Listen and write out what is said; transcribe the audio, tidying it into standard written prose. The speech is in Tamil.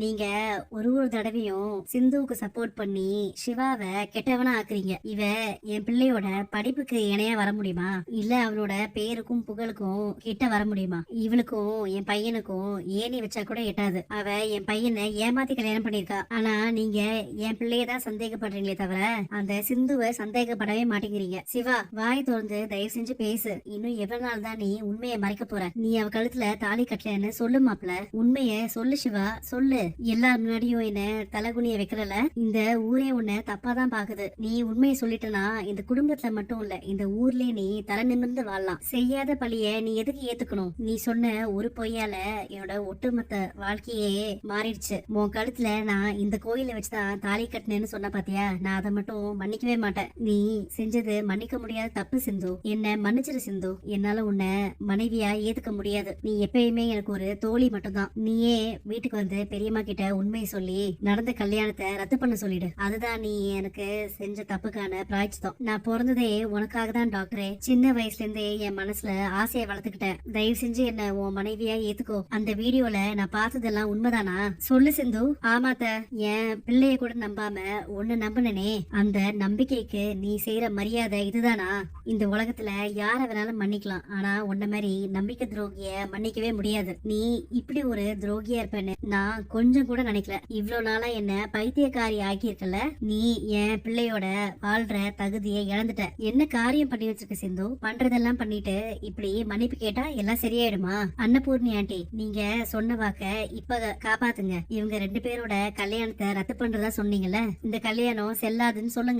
நீங்க ஒரு ஒரு தடவையும் சிந்துவுக்கு சப்போர்ட் பண்ணி சிவாவை கெட்டவனா ஆக்குறீங்க. இவ என் பிள்ளையோட படிப்புக்கு இணையா வர முடியுமா? இல்ல அவளோட பேருக்கும் புகழுக்கும் கிட்ட வர முடியுமா? இவளுக்கும் என் பையனுக்கும் ஏணி வச்சா கூட எட்டாது. அவ என் பையனை ஏமாத்தி கல்யாணம் பண்ணிருக்கா. ஆனா நீங்க என் பிள்ளையதான் சந்தேகப்படுறீங்களே தவிர அந்த சிந்துவை சந்தேகப்படவே மாட்டேங்கிறீங்க. சிவா, வாய் திறந்து தயவு செஞ்சு பேசு. இன்னும் எவ்வளவு நாள் தான் நீ உண்மையை மறைக்க போற? நீ அவ கழுத்துல தாலி கட்டலன்னு சொல்லு மாப்ள. உண்மைய சொல்லு சிவா, சொல்லு. எல்லார் முன்னாடியும் என்ன தலைகுனிய வைக்கிறல. இந்த ஊரே உன்னை தப்பாதான் பாக்குது. நீ உண்மையை சொல்லிட்டனா இந்த குடும்பத்துல மட்டும் இல்ல, இந்த ஊர்லயே நீ தலை நிமிர்ந்து வாழலாம். செய்யாத பழிய நீ எதுக்கு ஏத்துக்கணும்? நீ சொன்ன ஒரு பொய்யால என்னோட ஒட்டுமொத்த வாழ்க்கையே மாறிடுச்சு. உன் கழுத்துல நான் இந்த கோயில வச்சுதான் தாலி கட்டினேன்னு சொன்ன பாத்தியா? நான் அதை மட்டும் மன்னிக்கவே மாட்டேன். நீ செஞ்சது மன்னிக்க முடியாத தப்பு சிந்து. என்ன மன்னிச்சிரு சிந்து. என்னால உன்னை மனைவியா ஏத்துக்க முடியாது. நீ எப்பயுமே எனக்கு ஒரு தோழி மட்டும்தான். நீயே வீட்டுக்கு வந்து பெரியம்மா கிட்ட உண்மையை சொல்லி நடந்த கல்யாணத்தை ரத்து பண்ண சொல்லிடு. அதுதான் நீ எனக்கு செஞ்ச தப்புக்கான பிராய்ச்சித்தம். நான் பிறந்ததே உனக்காக தான் டாக்டரே. சின்ன வயசுல இருந்தே என் மனசுல ஆசையை வளர்த்துக்கிட்டேன். தயவு செஞ்சு என்ன உன் மனைவியா ஏத்துக்கோ. அந்த வீடியோல நான் பார்த்ததெல்லாம் உண்மைதானா? சொல்லு சிந்து. ஆமாத்த, என் பிள்ளைய கூட நம்பாம உன்னை நம்பினே. அந்த நம்பிக்கைக்கு நீ செய்யற மரியாதை இதுதானா? இந்த உலகத்துல யார வேணாலும் மன்னிக்கலாம், ஆனா உன்ன மாதிரி நம்பிக்கை துரோகிய மன்னிக்கவே முடியாது. நீ இப்படி ஒரு துரோகியா இருப்பேன்னு நான் கொஞ்சம் கூட நினைக்கல. இவ்வளவு நாளா என்ன பைத்தியக்காரி ஆக்கி இருக்கல. நீ என் பிள்ளையோட வாழ்ற தகுதியை இழந்துட்ட. என்ன காரியம் பண்ணி வச்சிருக்க சிந்து? பண்றதெல்லாம் பண்ணிட்டு இப்படி மன்னிப்பு கேட்டா எல்லாம் சரியாயிடுமா? அன்னபூர்ணி ஆண்டி, நீங்க சொன்ன வாக்க இப்ப காப்பாத்துங்க. இவங்க ரெண்டு பேரோட கல்யாணத்தை ரத்து பண்றதா சொன்னீங்கல்ல, இந்த கல்யாணம் செல்லாதுன்னு சொல்லுங்க.